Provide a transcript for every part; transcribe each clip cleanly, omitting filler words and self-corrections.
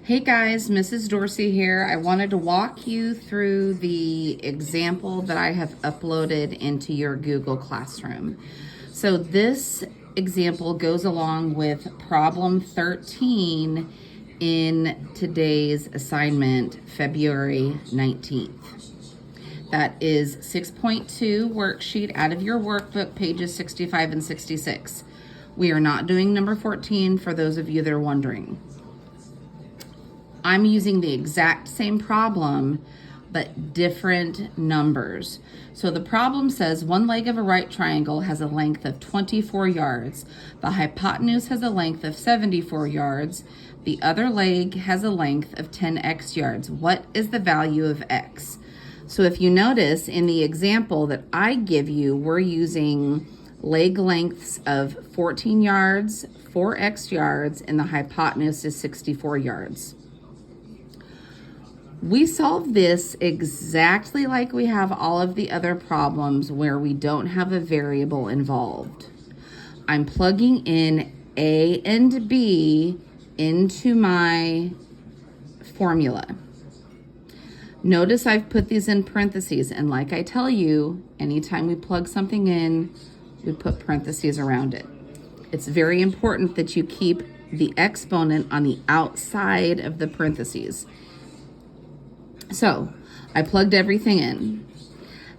Hey guys, Mrs. Dorsey here. I wanted to walk you through the example that I have uploaded into your Google Classroom. So this example goes along with problem 13 in today's assignment, February 19th. That is 6.2 worksheet out of your workbook, pages 65 and 66. We are not doing number 14 for those of you that are wondering. I'm using the exact same problem, but different numbers. So the problem says one leg of a right triangle has a length of 24 yards. The hypotenuse has a length of 74 yards. The other leg has a length of 10x yards. What is the value of x? So if you notice in the example that I give you, we're using leg lengths of 14 yards, 4x yards, and the hypotenuse is 64 yards. We solve this exactly like we have all of the other problems where we don't have a variable involved. I'm plugging in A and B into my formula. Notice I've put these in parentheses, and like I tell you, anytime we plug something in, we put parentheses around it. It's very important that you keep the exponent on the outside of the parentheses. So I plugged everything in.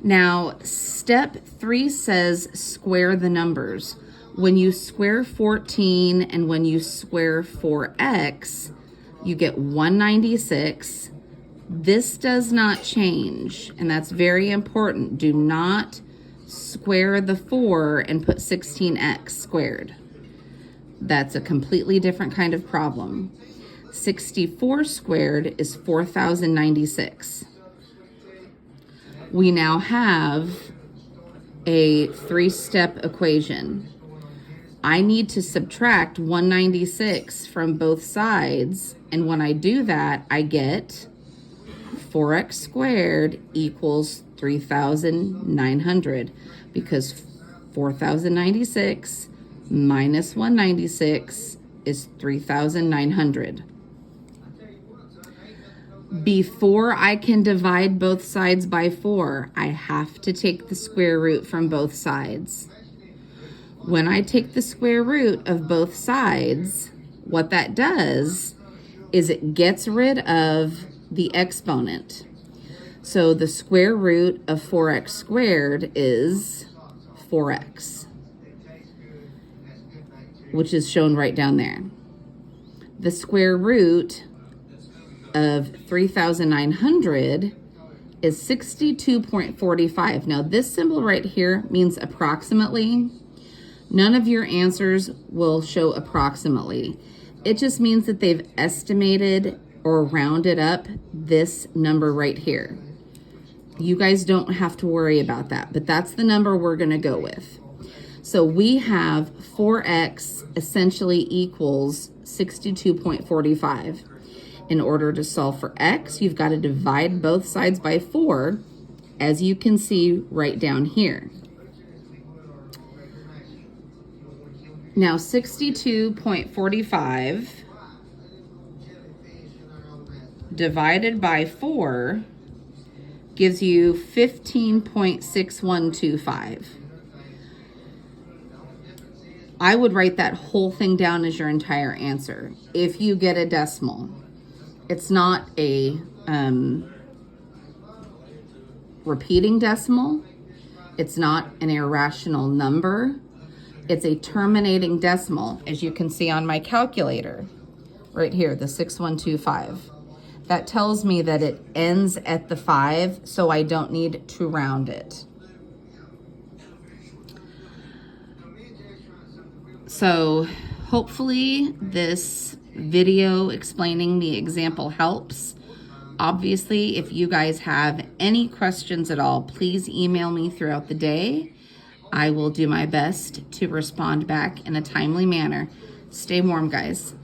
Now, step 3 says square the numbers. When you square 14 and when you square 4x, you get 196. This does not change, and that's very important. Do not square the 4 and put 16x squared. That's a completely different kind of problem. 64 squared is 4,096. We now have a 3-step equation. I need to subtract 196 from both sides, and when I do that, I get 4x squared equals 3,900, because 4,096 minus 196 is 3,900. Before I can divide both sides by 4, I have to take the square root from both sides. When I take the square root of both sides, what that does is it gets rid of the exponent. So the square root of 4x squared is 4x, which is shown right down there. The square root of 3,900 is 62.45. Now this symbol right here means approximately. None of your answers will show approximately. It just means that they've estimated or rounded up this number right here. You guys don't have to worry about that, but that's the number we're gonna go with. So we have 4x essentially equals 62.45. In order to solve for x, you've got to divide both sides by 4, as you can see right down here. Now 62.45 divided by 4 gives you 15.6125. I would write that whole thing down as your entire answer if you get a decimal. It's not a repeating decimal. It's not an irrational number. It's a terminating decimal, as you can see on my calculator right here, the 6125. That tells me that it ends at the 5, so I don't need to round it. So hopefully this video explaining the example helps. Obviously, if you guys have any questions at all, please email me throughout the day. I will do my best to respond back in a timely manner. Stay warm, guys.